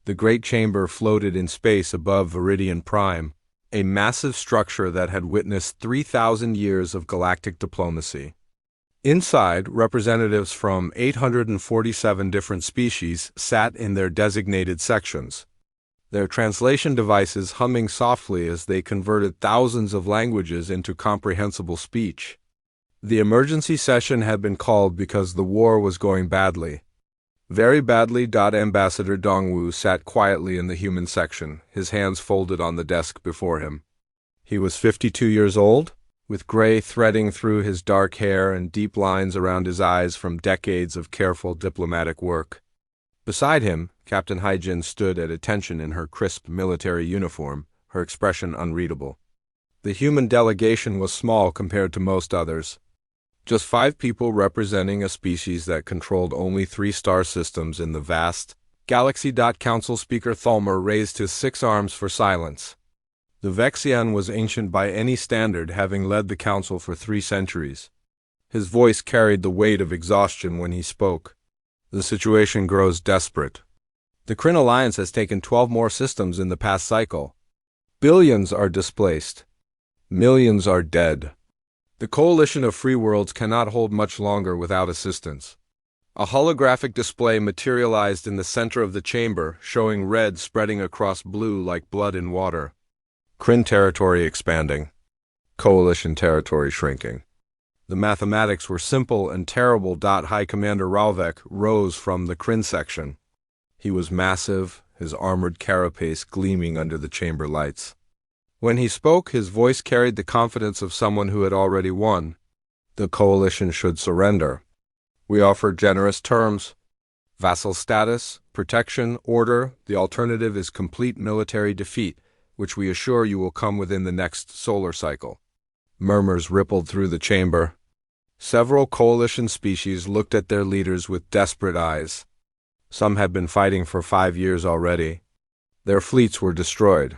The great chamber floated in space above Viridian Prime, a massive structure that had witnessed 3,000 years of galactic diplomacy. Inside, representatives from 847 different species sat in their designated sections, their translation devices humming softly as they converted thousands of languages into comprehensible speech. The emergency session had been called because the war was going badly. Very badly. Ambassador Dongwu sat quietly in the human section, his hands folded on the desk before him. He was 52 years old, with gray threading through his dark hair and deep lines around his eyes from decades of careful diplomatic work. Beside him, Captain Haijin stood at attention in her crisp military uniform, her expression unreadable. The human delegation was small compared to most others. Just 5 people representing a species that controlled only 3 star systems in the vast galaxy. Council Speaker Thalmer raised his 6 arms for silence. The Vexian was ancient by any standard, having led the council for 3 centuries. His voice carried the weight of exhaustion when he spoke. The situation grows desperate. The Kryn Alliance has taken 12 more systems in the past cycle. Billions are displaced. Millions are dead. The coalition of free worlds cannot hold much longer without assistance. A holographic display materialized in the center of the chamber, showing red spreading across blue like blood in water. Kryn territory expanding. Coalition territory shrinking. The mathematics were simple and terrible. High Commander Ralvek rose from the Kryn section. He was massive, his armored carapace gleaming under the chamber lights. When he spoke, his voice carried the confidence of someone who had already won. The coalition should surrender. We offer generous terms. Vassal status, protection, order. The alternative is complete military defeat, which we assure you will come within the next solar cycle. Murmurs rippled through the chamber. Several coalition species looked at their leaders with desperate eyes. Some had been fighting for 5 years already. Their fleets were destroyed.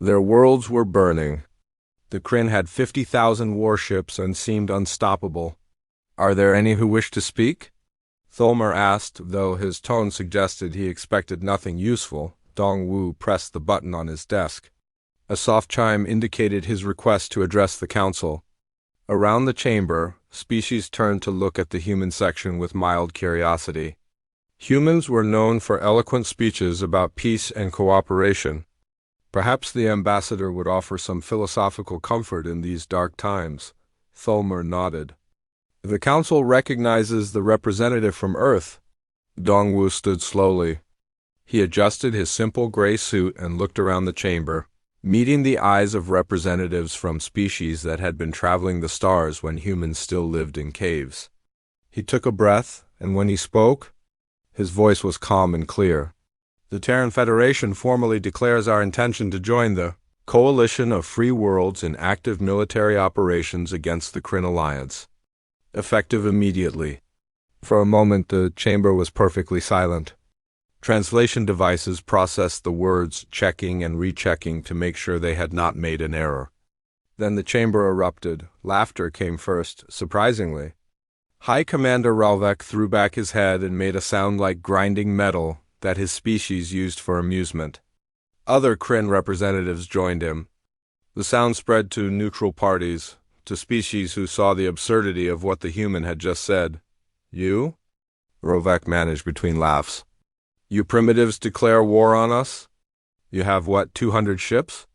Their worlds were burning. The Kryn had 50,000 warships and seemed unstoppable. Are there any who wish to speak? Thalmer asked, though his tone suggested he expected nothing useful. Dongwu pressed the button on his desk. A soft chime indicated his request to address the council. Around the chamber, species turned to look at the human section with mild curiosity. Humans were known for eloquent speeches about peace and cooperation. Perhaps the ambassador would offer some philosophical comfort in these dark times. Thalmer nodded. The council recognizes the representative from Earth. Dongwu stood slowly. He adjusted his simple gray suit and looked around the chamber, meeting the eyes of representatives from species that had been traveling the stars when humans still lived in caves. He took a breath, and when he spoke, his voice was calm and clear. The Terran Federation formally declares our intention to join the Coalition of Free Worlds in active military operations against the Kryn Alliance. Effective immediately. For a moment, the chamber was perfectly silent. Translation devices processed the words, checking and rechecking to make sure they had not made an error. Then the chamber erupted. Laughter came first, surprisingly. High Commander Ralvek threw back his head and made a sound like grinding metal that his species used for amusement. Other Kryn representatives joined him. The sound spread to neutral parties, to species who saw the absurdity of what the human had just said. You? Ralvek managed between laughs. You primitives declare war on us? You have, 200 ships?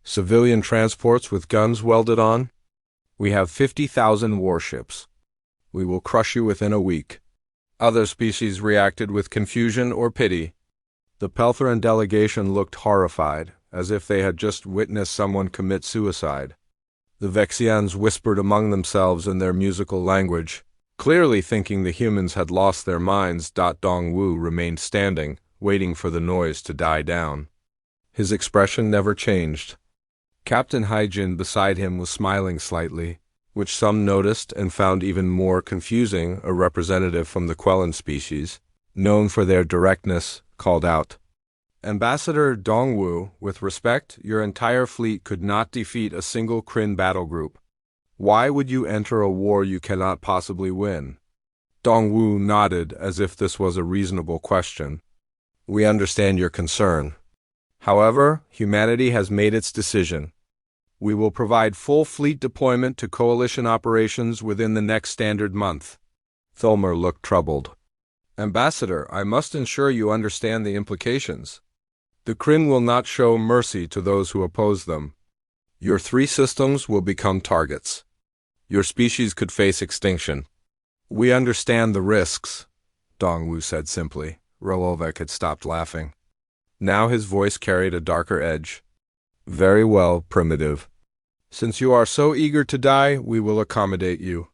Civilian transports with guns welded on? We have 50,000 warships. We will crush you within a week. Other species reacted with confusion or pity. The Peltheran delegation looked horrified, as if they had just witnessed someone commit suicide. The Vexians whispered among themselves in their musical language, clearly thinking the humans had lost their minds. Dongwu remained standing, waiting for the noise to die down. His expression never changed. Captain Haijin beside him was smiling slightly, which some noticed and found even more confusing. A representative from the Quellan species, known for their directness, called out, Ambassador Dongwu, with respect, your entire fleet could not defeat a single Kryn battle group. Why would you enter a war you cannot possibly win? Dongwu nodded as if this was a reasonable question. We understand your concern. However, humanity has made its decision. We will provide full fleet deployment to coalition operations within the next standard month. Thelmer looked troubled. Ambassador, I must ensure you understand the implications. The Kryn will not show mercy to those who oppose them. Your 3 systems will become targets. Your species could face extinction. We understand the risks, Dongwu said simply. Rolovek had stopped laughing. Now his voice carried a darker edge. Very well, Primitive. Since you are so eager to die, we will accommodate you.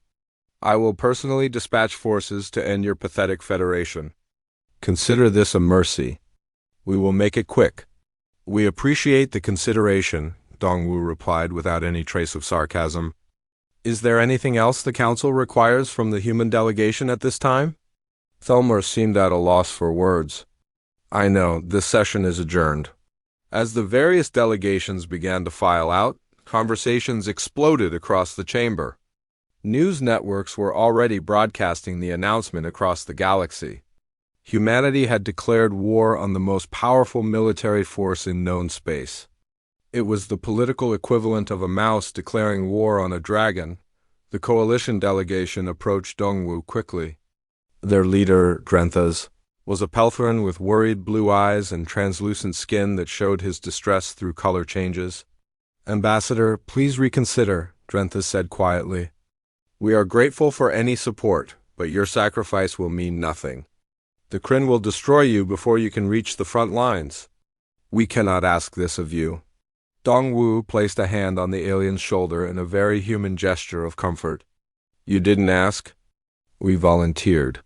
I will personally dispatch forces to end your pathetic federation. Consider this a mercy. We will make it quick. We appreciate the consideration, Dongwu replied without any trace of sarcasm. Is there anything else the Council requires from the human delegation at this time? Thelmer seemed at a loss for words. I know, this session is adjourned. As the various delegations began to file out, conversations exploded across the chamber. News networks were already broadcasting the announcement across the galaxy. Humanity had declared war on the most powerful military force in known space. It was the political equivalent of a mouse declaring war on a dragon. The coalition delegation approached Dongwu quickly. Their leader, Drenthas, was a Pelthrin with worried blue eyes and translucent skin that showed his distress through color changes. Ambassador, please reconsider, Drenthas said quietly. We are grateful for any support, but your sacrifice will mean nothing. The Kryn will destroy you before you can reach the front lines. We cannot ask this of you. Dongwu placed a hand on the alien's shoulder in a very human gesture of comfort. You didn't ask? We volunteered.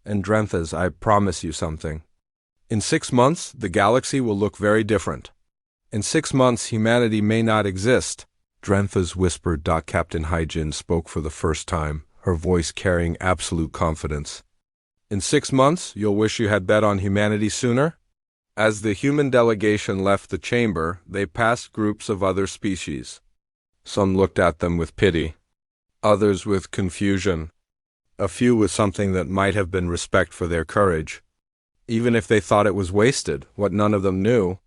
And Drenthas, I promise you something. In 6 months, the galaxy will look very different. In 6 months, humanity may not exist. Drenthas whispered. Captain Hyjin spoke for the first time, her voice carrying absolute confidence. In 6 months, you'll wish you had bet on humanity sooner? As the human delegation left the chamber, they passed groups of other species. Some looked at them with pity, others with confusion, a few with something that might have been respect for their courage. Even if they thought it was wasted, what none of them knew,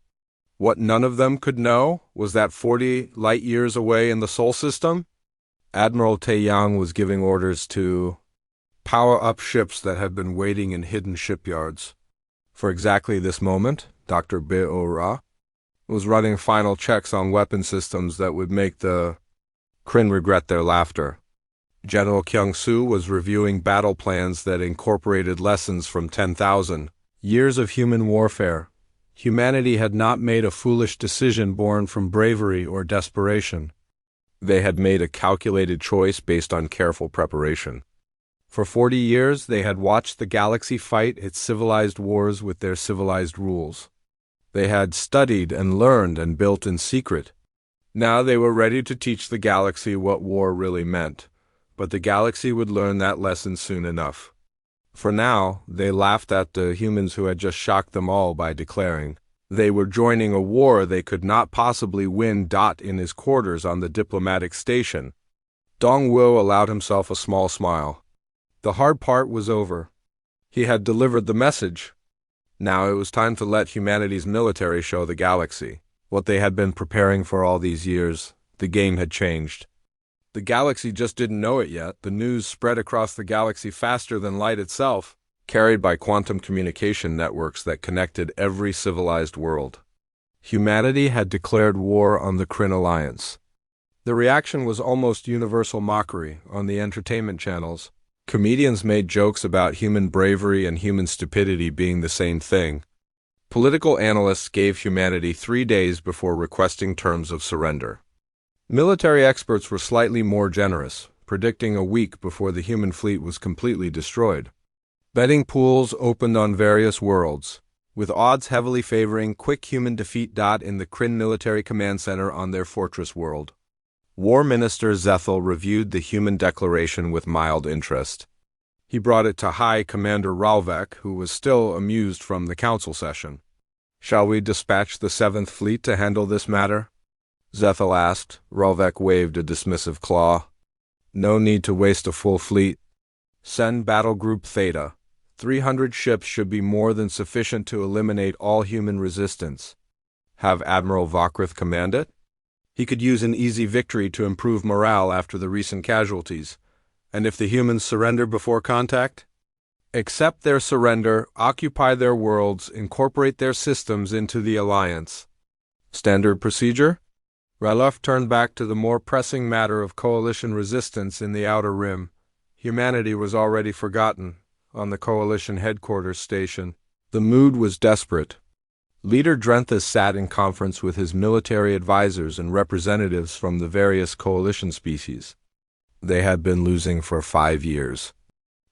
what none of them could know, was that 40 light-years away in the Sol system, Admiral Taeyang was giving orders to power up ships that had been waiting in hidden shipyards. For exactly this moment, Dr. Beora was running final checks on weapon systems that would make the Kryn regret their laughter. General Kyung-Soo was reviewing battle plans that incorporated lessons from 10,000 years of human warfare. Humanity had not made a foolish decision born from bravery or desperation. They had made a calculated choice based on careful preparation. For 40 years, they had watched the galaxy fight its civilized wars with their civilized rules. They had studied and learned and built in secret. Now they were ready to teach the galaxy what war really meant, but the galaxy would learn that lesson soon enough. For now, they laughed at the humans who had just shocked them all by declaring they were joining a war they could not possibly win. In his quarters on the diplomatic station, Dongwu allowed himself a small smile. The hard part was over. He had delivered the message. Now it was time to let humanity's military show the galaxy what they had been preparing for all these years. The game had changed. The galaxy just didn't know it yet. The news spread across the galaxy faster than light itself, carried by quantum communication networks that connected every civilized world. Humanity had declared war on the Kryn Alliance. The reaction was almost universal mockery on the entertainment channels. Comedians made jokes about human bravery and human stupidity being the same thing. Political analysts gave humanity 3 days before requesting terms of surrender. Military experts were slightly more generous, predicting a week before the human fleet was completely destroyed. Betting pools opened on various worlds, with odds heavily favoring quick human defeat. In the Kryn Military Command Center on their fortress world, War Minister Zethel reviewed the human declaration with mild interest. He brought it to High Commander Ralvek, who was still amused from the council session. Shall we dispatch the 7th Fleet to handle this matter? Zethel asked. Ralvek waved a dismissive claw. No need to waste a full fleet. Send Battle Group Theta. 300 ships should be more than sufficient to eliminate all human resistance. Have Admiral Vokrith command it? He could use an easy victory to improve morale after the recent casualties. And if the humans surrender before contact? Accept their surrender, occupy their worlds, incorporate their systems into the Alliance. Standard procedure? Ralof turned back to the more pressing matter of coalition resistance in the Outer Rim. Humanity was already forgotten. On the coalition headquarters station, the mood was desperate. Leader Drenthas sat in conference with his military advisors and representatives from the various coalition species. They had been losing for 5 years.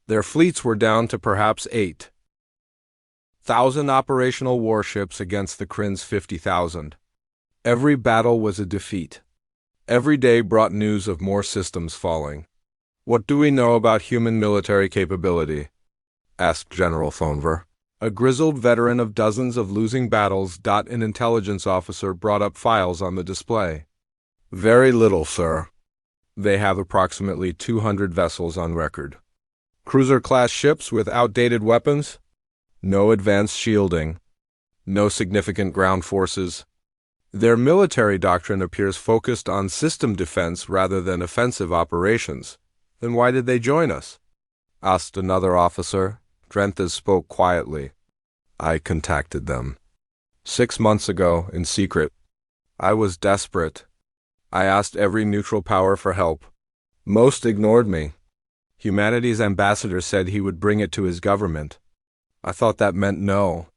Their fleets were down to perhaps 8,000 operational warships against the Kryn's 50,000. Every battle was a defeat. Every day brought news of more systems falling. "What do we know about human military capability?" asked General Thonver. A grizzled veteran of dozens of losing battles. An intelligence officer brought up files on the display. "Very little, sir. They have approximately 200 vessels on record. Cruiser-class ships with outdated weapons? No advanced shielding. No significant ground forces. Their military doctrine appears focused on system defense rather than offensive operations. Then why did they join us?" asked another officer. Drenthas spoke quietly. "I contacted them 6 months ago, in secret. I was desperate. I asked every neutral power for help. Most ignored me. Humanity's ambassador said he would bring it to his government. I thought that meant no."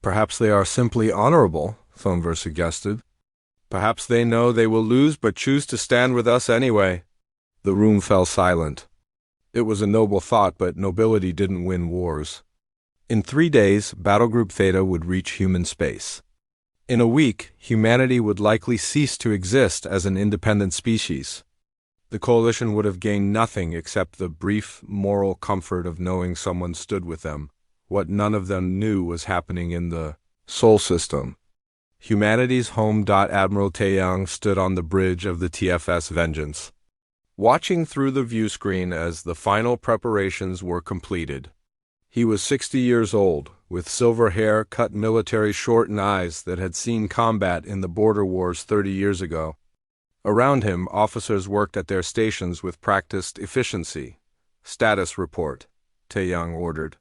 "Perhaps they are simply honorable," Thonver suggested. "Perhaps they know they will lose but choose to stand with us anyway." The room fell silent. It was a noble thought, but nobility didn't win wars. In 3 days, Battlegroup Theta would reach human space. In a week, humanity would likely cease to exist as an independent species. The coalition would have gained nothing except the brief moral comfort of knowing someone stood with them. What none of them knew was happening in the Sol system. Humanity's home. Admiral Taeyang stood on the bridge of the TFS Vengeance, watching through the view screen as the final preparations were completed. He was 60 years old, with silver hair, cut military short, and eyes that had seen combat in the border wars 30 years ago. Around him, officers worked at their stations with practiced efficiency. "Status report," Taeyang ordered.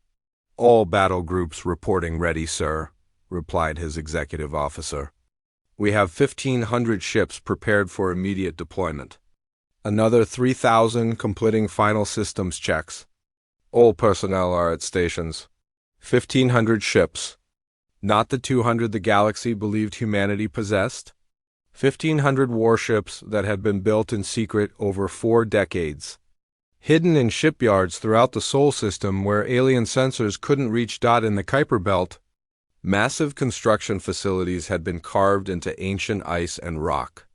"All battle groups reporting ready, sir," replied his executive officer. "We have 1,500 ships prepared for immediate deployment. Another 3,000 completing final systems checks. All personnel are at stations. 1,500 ships. Not the 200 the galaxy believed humanity possessed. 1,500 warships that had been built in secret over 4 decades. Hidden in shipyards throughout the Sol system where alien sensors couldn't reach. In the Kuiper Belt, massive construction facilities had been carved into ancient ice and rock.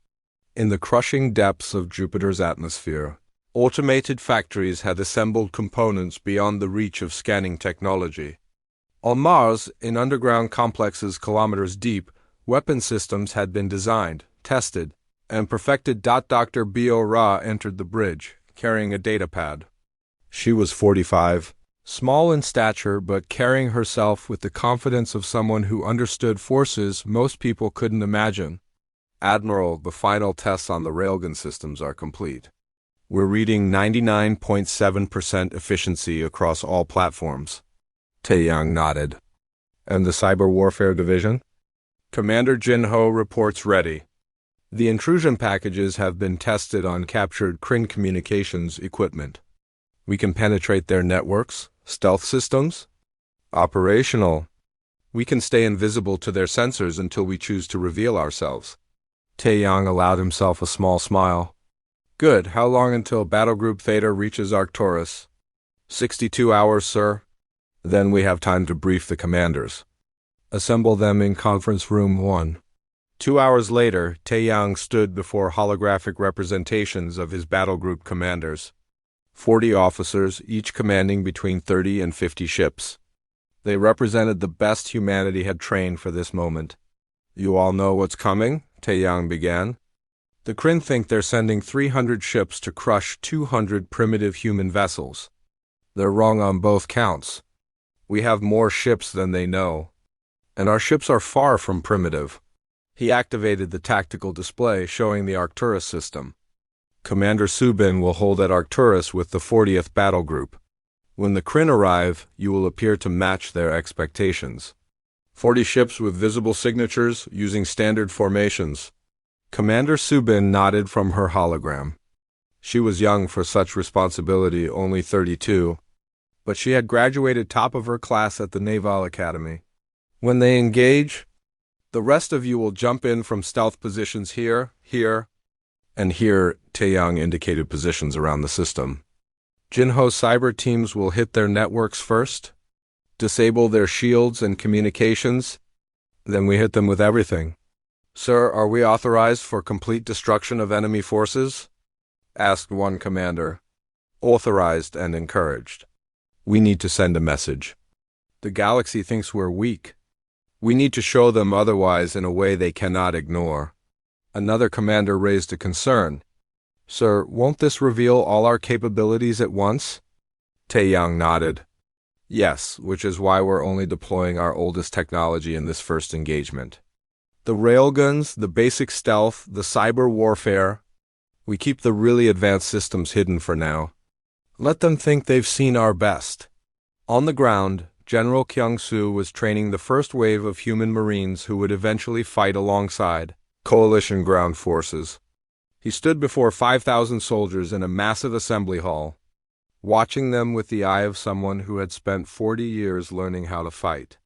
In the crushing depths of Jupiter's atmosphere, automated factories had assembled components beyond the reach of scanning technology. On Mars, in underground complexes kilometers deep, weapon systems had been designed, tested, and perfected. Dr. Bio Ra entered the bridge, carrying a datapad. She was 45, small in stature but carrying herself with the confidence of someone who understood forces most people couldn't imagine. "Admiral, the final tests on the railgun systems are complete. We're reading 99.7% efficiency across all platforms." Taeyang nodded. "And the Cyber Warfare Division?" "Commander Jinho reports ready. The intrusion packages have been tested on captured Kryn communications equipment. We can penetrate their networks, stealth systems. Operational. We can stay invisible to their sensors until we choose to reveal ourselves." Taeyang allowed himself a small smile. "Good. How long until Battlegroup Theta reaches Arcturus?" 62 hours, sir. Then we have time to brief the commanders. Assemble them in Conference Room 1. 2 hours later, Taeyang stood before holographic representations of his battlegroup commanders. 40 officers, each commanding between 30 and 50 ships. They represented the best humanity had trained for this moment. "You all know what's coming?" Taeyang began. "The Kryn think they're sending 300 ships to crush 200 primitive human vessels. They're wrong on both counts. We have more ships than they know, and our ships are far from primitive. He activated the tactical display showing the Arcturus system. Commander Subin will hold at Arcturus with the 40th Battle Group. When the Kryn arrive, you will appear to match their expectations. 40 ships with visible signatures using standard formations. Commander Subin nodded from her hologram. She was young for such responsibility, only 32, but she had graduated top of her class at the Naval Academy. When they engage, the rest of you will jump in from stealth positions here, and here. Taeyang indicated positions around the system. Jinho's cyber teams will hit their networks first, disable their shields and communications, then we hit them with everything. Sir, are we authorized for complete destruction of enemy forces? Asked one commander. Authorized and encouraged. We need to send a message. The galaxy thinks we're weak. We need to show them otherwise in a way they cannot ignore. Another commander raised a concern. Sir, won't this reveal all our capabilities at once? Taeyang nodded. Yes, which is why we're only deploying our oldest technology in this first engagement. The railguns, the basic stealth, the cyber warfare. We keep the really advanced systems hidden for now. Let them think they've seen our best. On the ground, General Kyung-soo was training the first wave of human Marines who would eventually fight alongside coalition ground forces. He stood before 5,000 soldiers in a massive assembly hall, watching them with the eye of someone who had spent 40 years learning how to fight.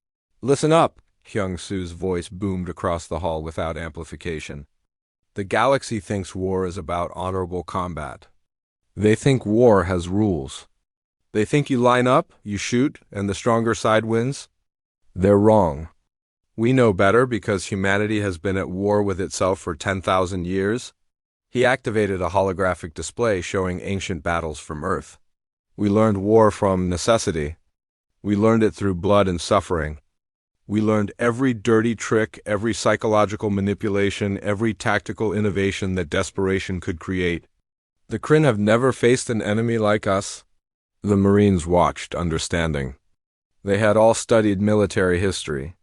Listen up, Kyung-soo's voice boomed across the hall without amplification. The galaxy thinks war is about honorable combat. They think war has rules. They think you line up, you shoot, and the stronger side wins. They're wrong. We know better because humanity has been at war with itself for 10,000 years. He activated a holographic display showing ancient battles from Earth. We learned war from necessity. We learned it through blood and suffering. We learned every dirty trick, every psychological manipulation, every tactical innovation that desperation could create. The Kryn have never faced an enemy like us. The Marines watched, understanding. They had all studied military history.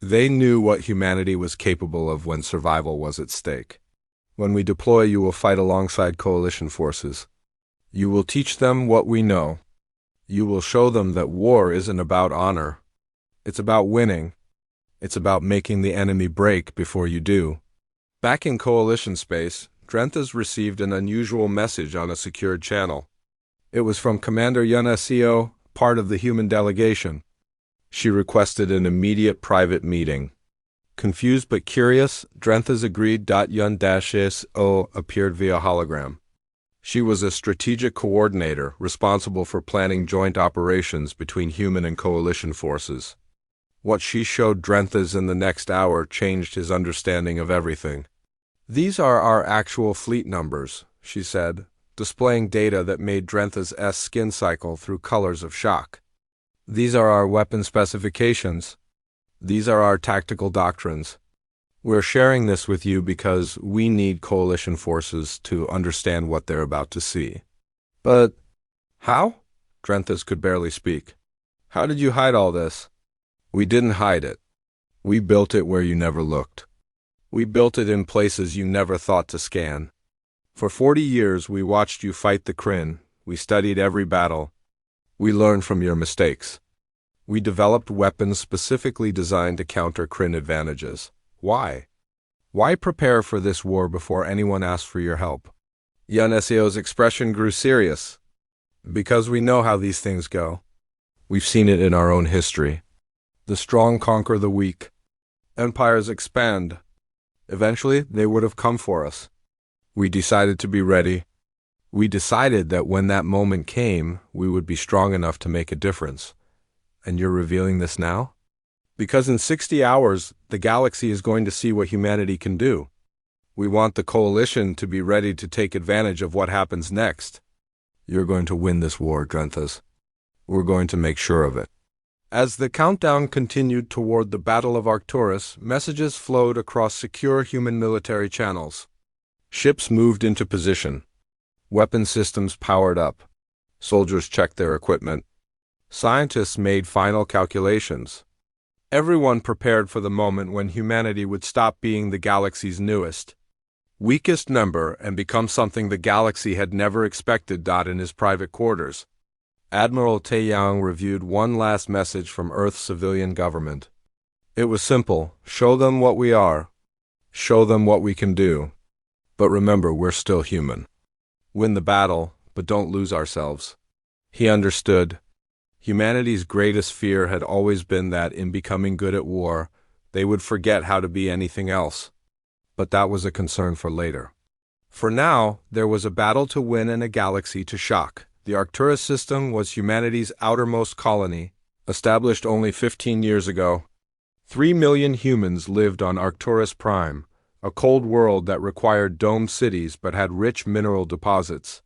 They knew what humanity was capable of when survival was at stake. When we deploy, you will fight alongside coalition forces. You will teach them what we know. You will show them that war isn't about honor. It's about winning. It's about making the enemy break before you do. Back in coalition space, Drenthas received an unusual message on a secured channel. It was from Commander Yun Seo, part of the human delegation. She requested an immediate private meeting. Confused but curious, Drenthas agreed. Yun-Seo appeared via hologram. She was a strategic coordinator responsible for planning joint operations between human and coalition forces. What she showed Drenthas in the next hour changed his understanding of everything. These are our actual fleet numbers, she said, displaying data that made Drenthas' skin cycle through colors of shock. These are our weapon specifications. These are our tactical doctrines. We're sharing this with you because we need coalition forces to understand what they're about to see. But how? Drenthas could barely speak. How did you hide all this? We didn't hide it. We built it where you never looked. We built it in places you never thought to scan. For 40 years we watched you fight the Kryn. We studied every battle. We learned from your mistakes. We developed weapons specifically designed to counter Kryn advantages. Why? Why prepare for this war before anyone asked for your help? Yun Seo's expression grew serious. Because we know how these things go. We've seen it in our own history. The strong conquer the weak. Empires expand. Eventually, they would have come for us. We decided to be ready. We decided that when that moment came, we would be strong enough to make a difference. And you're revealing this now? Because in 60 hours, the galaxy is going to see what humanity can do. We want the coalition to be ready to take advantage of what happens next. You're going to win this war, Drenthas. We're going to make sure of it. As the countdown continued toward the Battle of Arcturus, messages flowed across secure human military channels. Ships moved into position. Weapon systems powered up. Soldiers checked their equipment. Scientists made final calculations. Everyone prepared for the moment when humanity would stop being the galaxy's newest, weakest member and become something the galaxy had never expected. In his private quarters, Admiral Taeyang reviewed one last message from Earth's civilian government. It was simple: show them what we are, show them what we can do. But remember, we're still human. Win the battle, but don't lose ourselves. He understood. Humanity's greatest fear had always been that in becoming good at war, they would forget how to be anything else. But that was a concern for later. For now, there was a battle to win and a galaxy to shock. The Arcturus system was humanity's outermost colony, established only 15 years ago. 3 million humans lived on Arcturus Prime, a cold world that required domed cities but had rich mineral deposits.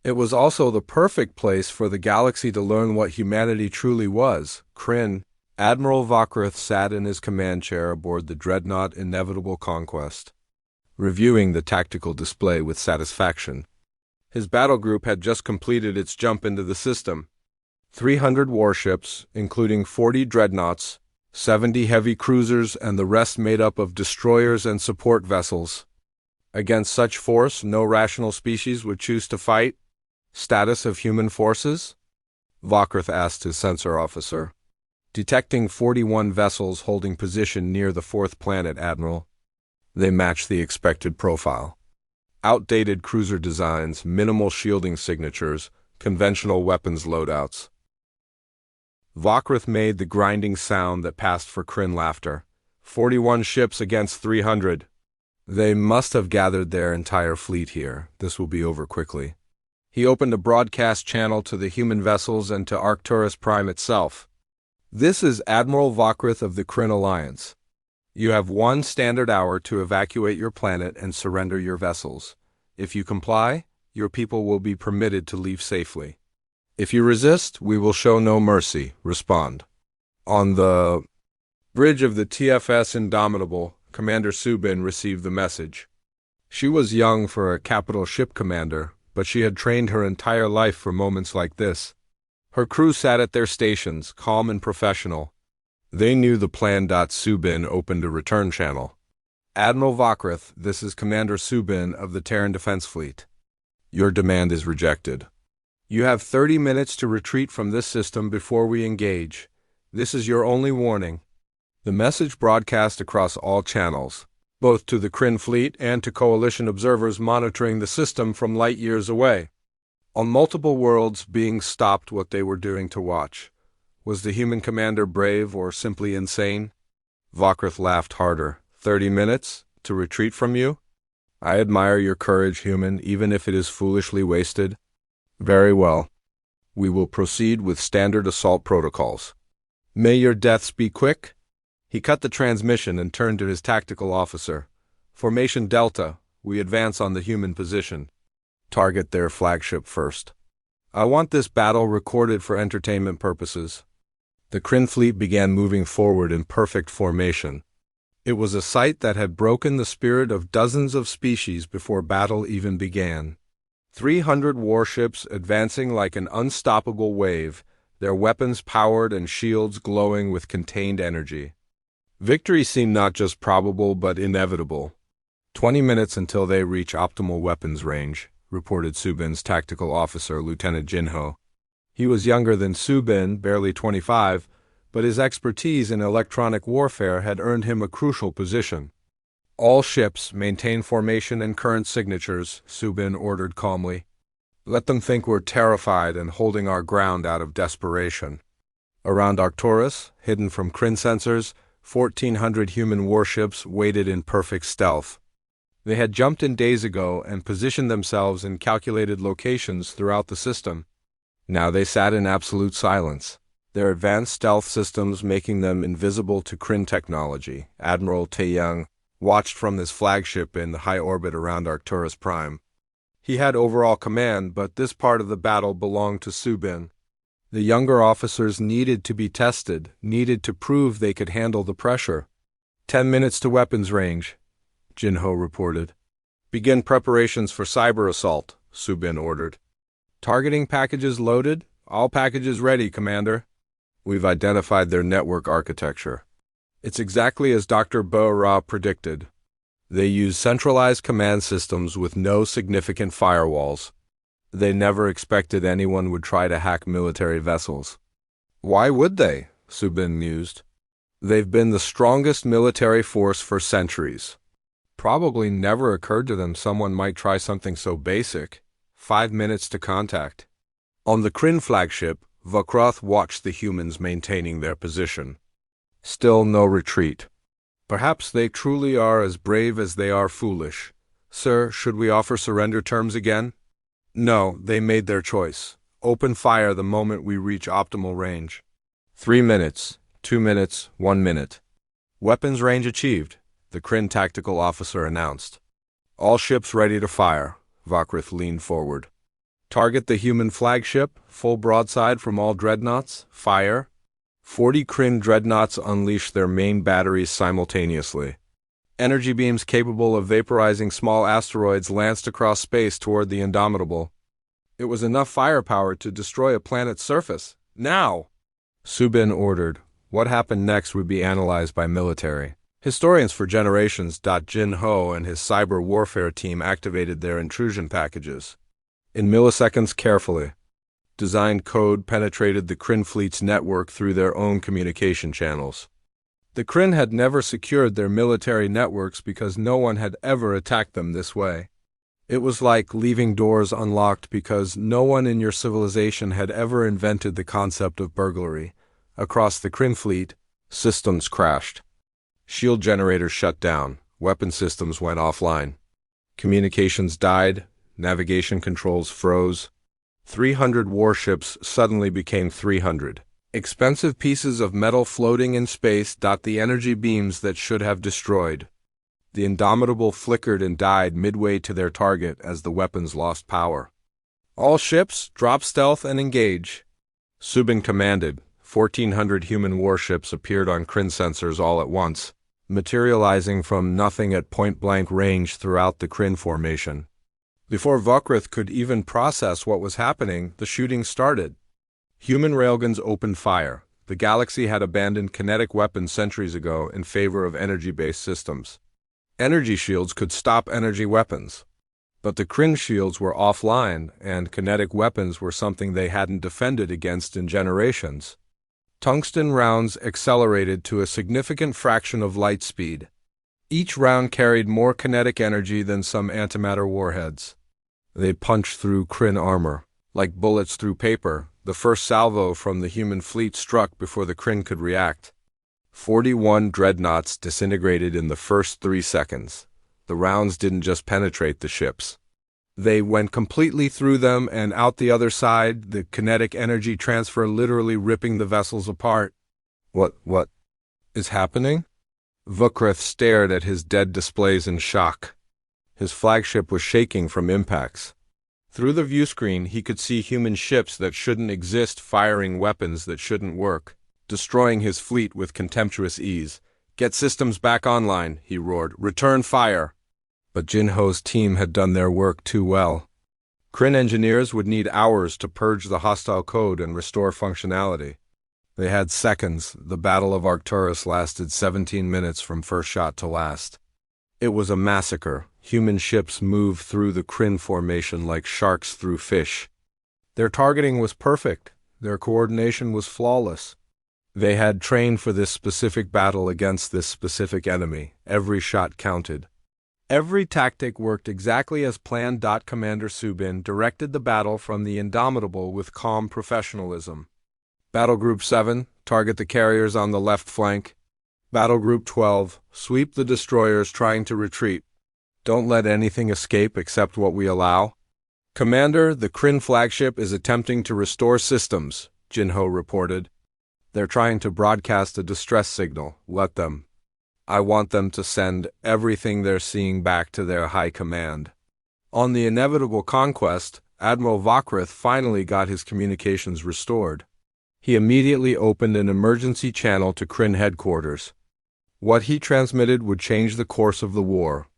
It was also the perfect place for the galaxy to learn what humanity truly was. Kryn, Admiral Vokrith sat in his command chair aboard the dreadnought Inevitable Conquest, reviewing the tactical display with satisfaction. His battle group had just completed its jump into the system. 300 warships, including 40 dreadnoughts, 70 heavy cruisers, and the rest made up of destroyers and support vessels. Against such force, no rational species would choose to fight. Status of human forces? Vokrith asked his sensor officer. Detecting 41 vessels holding position near the fourth planet, Admiral. They match the expected profile. Outdated cruiser designs, minimal shielding signatures, conventional weapons loadouts. Vokrith made the grinding sound that passed for Kryn laughter. 41 ships against 300. They must have gathered their entire fleet here. This will be over quickly. He opened a broadcast channel to the human vessels and to Arcturus Prime itself. This is Admiral Vokrith of the Kryn Alliance. You have 1 standard hour to evacuate your planet and surrender your vessels. If you comply, your people will be permitted to leave safely. If you resist, we will show no mercy. Respond. On the bridge of the TFS Indomitable, Commander Subin received the message. She was young for a capital ship commander, but she had trained her entire life for moments like this. Her crew sat at their stations, calm and professional. They knew the plan. Subin opened a return channel. Admiral Vokrith, this is Commander Subin of the Terran Defense Fleet. Your demand is rejected. You have 30 minutes to retreat from this system before we engage. This is your only warning. The message broadcast across all channels, both to the Kryn fleet and to coalition observers monitoring the system from light years away. On multiple worlds, beings stopped what they were doing to watch. Was the human commander brave or simply insane? Vokrith laughed harder. 30 minutes? To retreat from you? I admire your courage, human, even if it is foolishly wasted. Very well. We will proceed with standard assault protocols. May your deaths be quick? He cut the transmission and turned to his tactical officer. Formation Delta, we advance on the human position. Target their flagship first. I want this battle recorded for entertainment purposes. The Kryn fleet began moving forward in perfect formation. It was a sight that had broken the spirit of dozens of species before battle even began. 300 warships advancing like an unstoppable wave, their weapons powered and shields glowing with contained energy. Victory seemed not just probable but inevitable. 20 minutes until they reach optimal weapons range, reported Subin's tactical officer, Lieutenant Jinho. He was younger than Subin, barely 25, but his expertise in electronic warfare had earned him a crucial position. All ships maintain formation and current signatures, Subin ordered calmly. Let them think we're terrified and holding our ground out of desperation. Around Arcturus, hidden from Kryn sensors, 1,400 human warships waited in perfect stealth. They had jumped in days ago and positioned themselves in calculated locations throughout the system. Now they sat in absolute silence, their advanced stealth systems making them invisible to Kryn technology. Admiral Taeyang watched from his flagship in the high orbit around Arcturus Prime. He had overall command, but this part of the battle belonged to Subin. The younger officers needed to be tested, needed to prove they could handle the pressure. 10 minutes to weapons range, Jinho reported. Begin preparations for cyber assault, Subin ordered. Targeting packages loaded, All packages ready, Commander. We've identified their network architecture. It's exactly as Dr. Bo-Ra predicted. They use centralized command systems with no significant firewalls. They never expected anyone would try to hack military vessels. Why would they? Subin mused. They've been the strongest military force for centuries. Probably never occurred to them someone might try something so basic. 5 minutes to contact. On the Kryn flagship, Vokroth watched the humans maintaining their position. Still no retreat. Perhaps they truly are as brave as they are foolish. Sir, should we offer surrender terms again? No, they made their choice. Open fire the moment we reach optimal range. 3 minutes, 2 minutes, 1 minute. Weapons range achieved, the Kryn tactical officer announced. All ships ready to fire. Vokroth leaned forward. Target the human flagship, full broadside from all dreadnoughts, fire. 40 Kryn dreadnoughts unleashed their main batteries simultaneously. Energy beams capable of vaporizing small asteroids lanced across space toward the Indomitable. It was enough firepower to destroy a planet's surface. Now! Subin ordered. What happened next would be analyzed by military. Historians for generations. Jin Ho and his cyber warfare team activated their intrusion packages. In milliseconds carefully. Designed code penetrated the Kryn fleet's network through their own communication channels. The Kryn had never secured their military networks because no one had ever attacked them this way. It was like leaving doors unlocked because no one in your civilization had ever invented the concept of burglary. Across the Kryn fleet, systems crashed. Shield generators shut down. Weapon systems went offline. Communications died. Navigation controls froze. 300 warships suddenly became 300. Expensive pieces of metal floating in space. The energy beams that should have destroyed. The Indomitable flickered and died midway to their target as the weapons lost power. All ships, drop stealth and engage. Subin commanded. 1,400 human warships appeared on Kryn sensors all at once, materializing from nothing at point-blank range throughout the Kryn formation. Before Vokroth could even process what was happening, the shooting started. Human railguns opened fire. The galaxy had abandoned kinetic weapons centuries ago in favor of energy-based systems. Energy shields could stop energy weapons. But the Kryn shields were offline, and kinetic weapons were something they hadn't defended against in generations. Tungsten rounds accelerated to a significant fraction of light speed. Each round carried more kinetic energy than some antimatter warheads. They punched through Kryn armor. Like bullets through paper, the first salvo from the human fleet struck before the Kryn could react. 41 dreadnoughts disintegrated in the first 3 seconds. The rounds didn't just penetrate the ships. They went completely through them and out the other side, the kinetic energy transfer literally ripping the vessels apart. What is happening? Vokroth stared at his dead displays in shock. His flagship was shaking from impacts. Through the viewscreen, he could see human ships that shouldn't exist firing weapons that shouldn't work, destroying his fleet with contemptuous ease. "Get systems back online," he roared. "Return fire." But Jin Ho's team had done their work too well. Kryn engineers would need hours to purge the hostile code and restore functionality. They had seconds. The Battle of Arcturus lasted 17 minutes from first shot to last. It was a massacre. Human ships moved through the Kryn formation like sharks through fish. Their targeting was perfect. Their coordination was flawless. They had trained for this specific battle against this specific enemy. Every shot counted. Every tactic worked exactly as planned. Commander Subin directed the battle from the Indomitable with calm professionalism. Battle Group 7, target the carriers on the left flank. Battle Group 12, sweep the destroyers trying to retreat. Don't let anything escape except what we allow. Commander, the Kryn flagship is attempting to restore systems, Jin Ho reported. They're trying to broadcast a distress signal. Let them. I want them to send everything they're seeing back to their high command. On the inevitable conquest, Admiral Vokroth finally got his communications restored. He immediately opened an emergency channel to Kryn headquarters. What he transmitted would change the course of the war.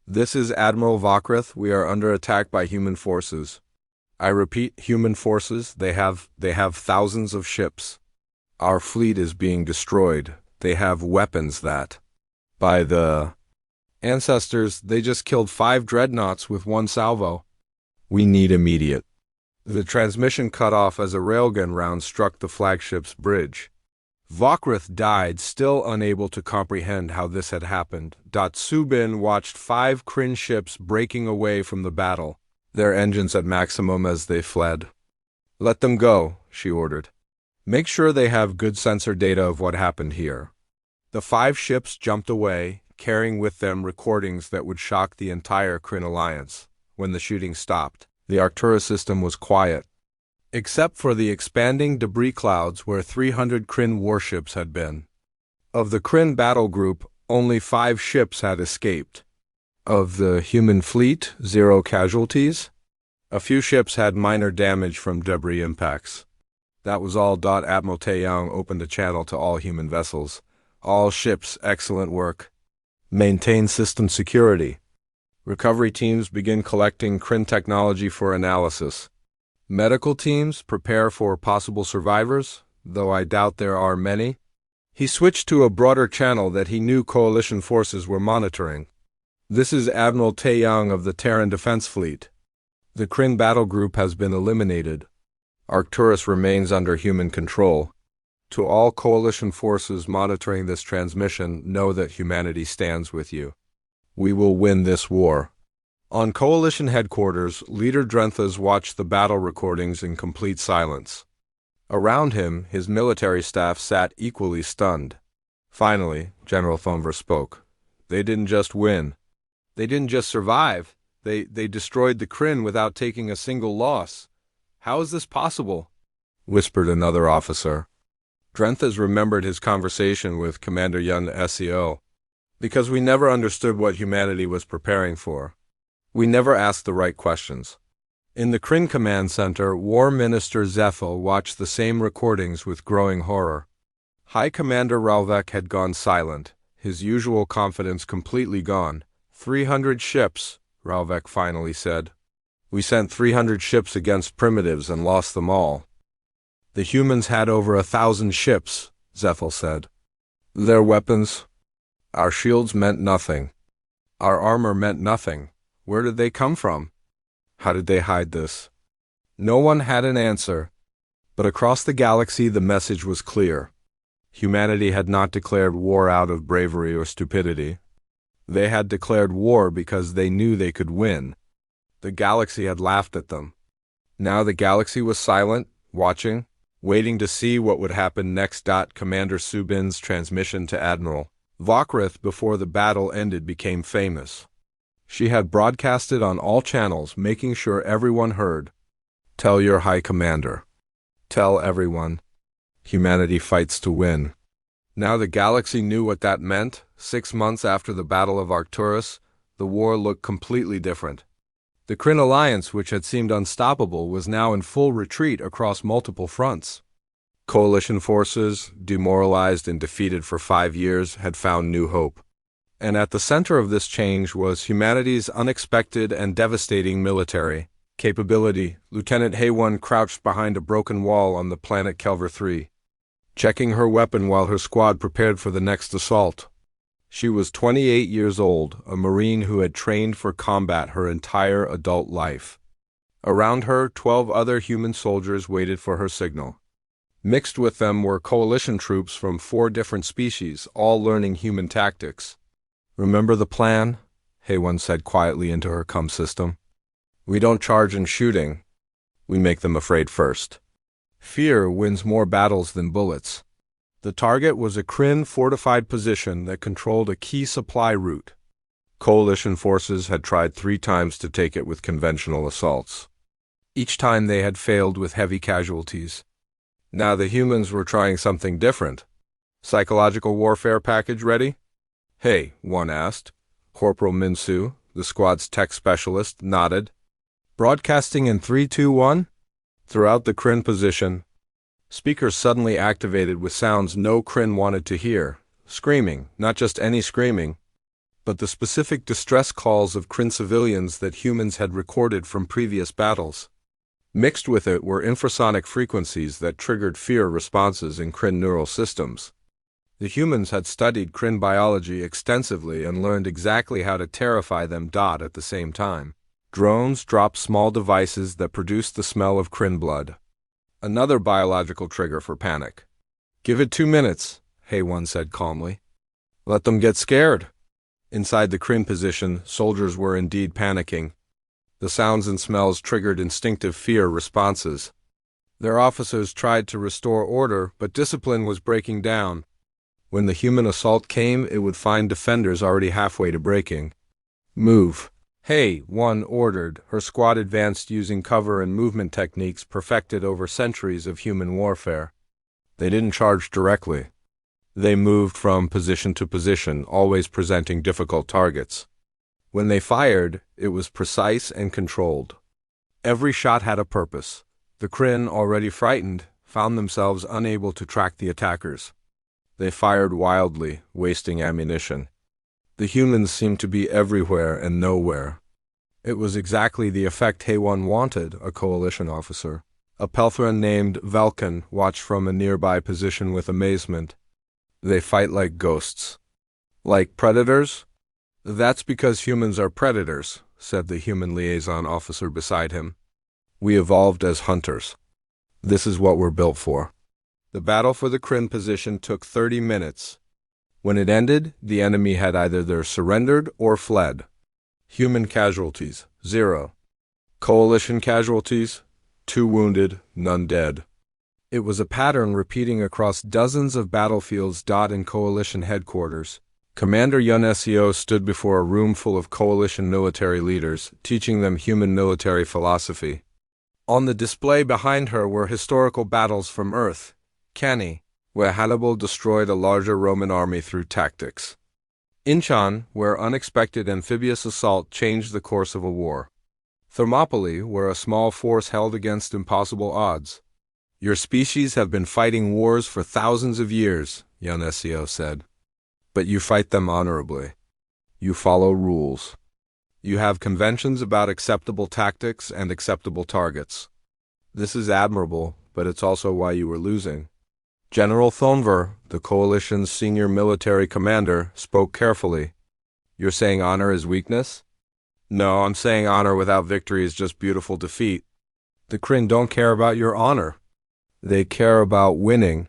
"This is Admiral Vokroth. We are under attack by human forces. I repeat, human forces, they have thousands of ships. Our fleet is being destroyed. They have weapons that, by the ancestors, they just killed 5 dreadnoughts with one salvo. We need immediate. The transmission cut off as a railgun round struck the flagship's bridge. Vokrith died, still unable to comprehend how this had happened. Subin watched 5 Kryn ships breaking away from the battle, their engines at maximum as they fled. Let them go, she ordered. Make sure they have good sensor data of what happened here. The 5 ships jumped away, carrying with them recordings that would shock the entire Kryn alliance. When the shooting stopped, the Arcturus system was quiet, except for the expanding debris clouds where 300 Kryn warships had been. Of the Kryn battle group, only 5 ships had escaped. Of the human fleet, 0 casualties. A few ships had minor damage from debris impacts. That was all. Admiral Taeyang opened a channel to all human vessels. All ships, excellent work. Maintain system security. Recovery teams begin collecting Kryn technology for analysis. Medical teams prepare for possible survivors, though I doubt there are many. He switched to a broader channel that he knew coalition forces were monitoring. This is Admiral Taeyang of the Terran Defense Fleet. The Kryn battle group has been eliminated. Arcturus remains under human control. To all coalition forces monitoring this transmission, know that humanity stands with you. We will win this war. On Coalition headquarters, Leader Drenthas watched the battle recordings in complete silence. Around him, his military staff sat equally stunned. Finally, General Thomver spoke. They didn't just win. They didn't just survive. They destroyed the Kryn without taking a single loss. How is this possible? Whispered another officer. Drenthas remembered his conversation with Commander Yun SEO. Because we never understood what humanity was preparing for. We never asked the right questions. In the Kryn Command Center, War Minister Zephyl watched the same recordings with growing horror. High Commander Ralvek had gone silent, his usual confidence completely gone. 300 ships, Ralvek finally said. We sent 300 ships against primitives and lost them all. The humans had over 1,000 ships, Zephyl said. Their weapons? Our shields meant nothing. Our armor meant nothing. Where did they come from? How did they hide this? No one had an answer. But across the galaxy the message was clear. Humanity had not declared war out of bravery or stupidity. They had declared war because they knew they could win. The galaxy had laughed at them. Now the galaxy was silent, watching, waiting to see what would happen next. Commander Subin's transmission to Admiral Vokrith before the battle ended became famous. She had broadcasted on all channels, making sure everyone heard. Tell your High Commander. Tell everyone. Humanity fights to win. Now the galaxy knew what that meant. 6 months after the Battle of Arcturus, the war looked completely different. The Kryn alliance, which had seemed unstoppable, was now in full retreat across multiple fronts. Coalition forces, demoralized and defeated for 5 years, had found new hope. And at the center of this change was humanity's unexpected and devastating military capability. Lieutenant Haywon crouched behind a broken wall on the planet Kelver 3, checking her weapon while her squad prepared for the next assault. She was 28 years old, a Marine who had trained for combat her entire adult life. Around her, 12 other human soldiers waited for her signal. Mixed with them were coalition troops from 4 different species, all learning human tactics. Remember the plan? Haywon said quietly into her comm system. We don't charge in shooting. We make them afraid first. Fear wins more battles than bullets. The target was a Kryn fortified position that controlled a key supply route. Coalition forces had tried 3 times to take it with conventional assaults. Each time they had failed with heavy casualties. Now the humans were trying something different. Psychological warfare package ready? Hey, one asked. Corporal Minsu, the squad's tech specialist, nodded. Broadcasting in 3, 2, 1? Throughout the Kryn position, speakers suddenly activated with sounds no Kryn wanted to hear. Screaming, not just any screaming, but the specific distress calls of Kryn civilians that humans had recorded from previous battles. Mixed with it were infrasonic frequencies that triggered fear responses in Kryn neural systems. The humans had studied Kryn biology extensively and learned exactly how to terrify them. At the same time, drones dropped small devices that produced the smell of Kryn blood. Another biological trigger for panic. "Give it 2 minutes," HFY said calmly. "Let them get scared." Inside the Kryn position, soldiers were indeed panicking. The sounds and smells triggered instinctive fear responses. Their officers tried to restore order, but discipline was breaking down. When the human assault came, it would find defenders already halfway to breaking. "Move." "Hey," one ordered. Her squad advanced using cover and movement techniques perfected over centuries of human warfare. They didn't charge directly. They moved from position to position, always presenting difficult targets. When they fired, it was precise and controlled. Every shot had a purpose. The Kryn, already frightened, found themselves unable to track the attackers. They fired wildly, wasting ammunition. The humans seemed to be everywhere and nowhere. It was exactly the effect HFY wanted, a coalition officer. A Pelthran named Velkan watched from a nearby position with amazement. "They fight like ghosts." "Like predators?" "That's because humans are predators," said the human liaison officer beside him. "We evolved as hunters. This is what we're built for." The battle for the Kryn position took 30 minutes. When it ended, the enemy had either surrendered or fled. Human casualties, 0. Coalition casualties, 2 wounded, none dead. It was a pattern repeating across dozens of battlefields. In coalition headquarters, Commander Yunesio stood before a room full of coalition military leaders, teaching them human military philosophy. On the display behind her were historical battles from Earth, Cannae, where Hannibal destroyed a larger Roman army through tactics. Inchan, where unexpected amphibious assault changed the course of a war. Thermopylae, where a small force held against impossible odds. "Your species have been fighting wars for thousands of years," Yunesio said. "But you fight them honorably. You follow rules. You have conventions about acceptable tactics and acceptable targets. This is admirable, but it's also why you were losing." General Thonver, the coalition's senior military commander, spoke carefully. "You're saying honor is weakness?" "No, I'm saying honor without victory is just beautiful defeat." "The Kryn don't care about your honor. They care about winning.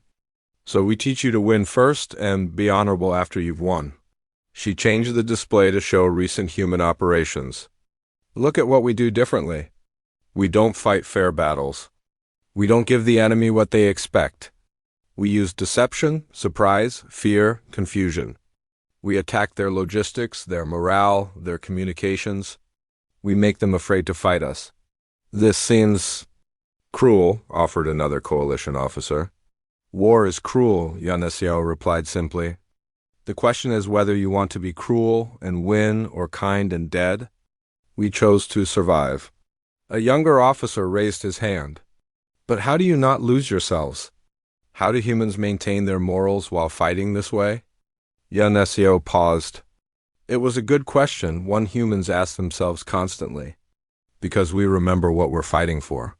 So we teach you to win first and be honorable after you've won." She changed the display to show recent human operations. "Look at what we do differently. We don't fight fair battles. We don't give the enemy what they expect. We use deception, surprise, fear, confusion. We attack their logistics, their morale, their communications. We make them afraid to fight us." "This seems cruel," offered another coalition officer. "War is cruel," Yunesio replied simply. "The question is whether you want to be cruel and win or kind and dead. We chose to survive." A younger officer raised his hand. "But how do you not lose yourselves? How do humans maintain their morals while fighting this way?" Yunesio paused. It was a good question, one humans ask themselves constantly. "Because we remember what we're fighting for.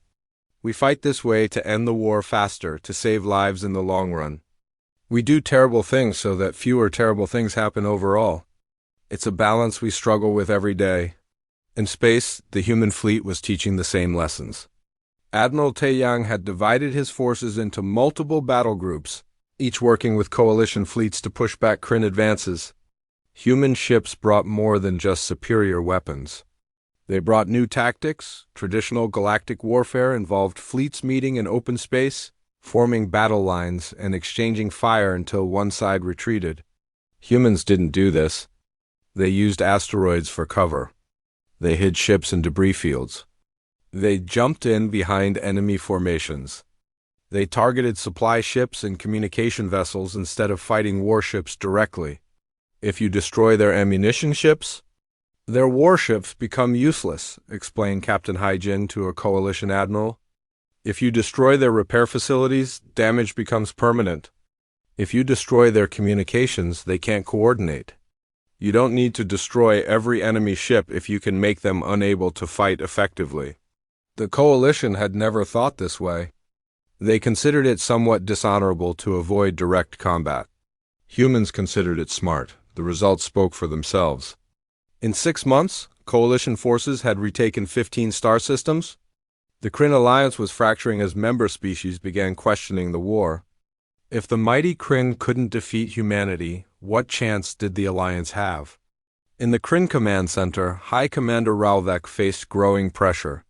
We fight this way to end the war faster, to save lives in the long run. We do terrible things so that fewer terrible things happen overall. It's a balance we struggle with every day." In space, the human fleet was teaching the same lessons. Admiral Taeyang had divided his forces into multiple battle groups, each working with coalition fleets to push back Kryn advances. Human ships brought more than just superior weapons. They brought new tactics. Traditional galactic warfare involved fleets meeting in open space, forming battle lines, and exchanging fire until one side retreated. Humans didn't do this. They used asteroids for cover. They hid ships in debris fields. They jumped in behind enemy formations. They targeted supply ships and communication vessels instead of fighting warships directly. If you destroy their ammunition ships, their warships become useless, explained Captain Haijin to a coalition admiral. If you destroy their repair facilities, damage becomes permanent. If you destroy their communications, they can't coordinate. You don't need to destroy every enemy ship if you can make them unable to fight effectively. The coalition had never thought this way. They considered it somewhat dishonorable to avoid direct combat. Humans considered it smart. The results spoke for themselves. In 6 months, coalition forces had retaken 15 star systems. The Kryn alliance was fracturing as member species began questioning the war. If the mighty Kryn couldn't defeat humanity, what chance did the alliance have? In the Kryn Command Center, High Commander Ralvek faced growing pressure.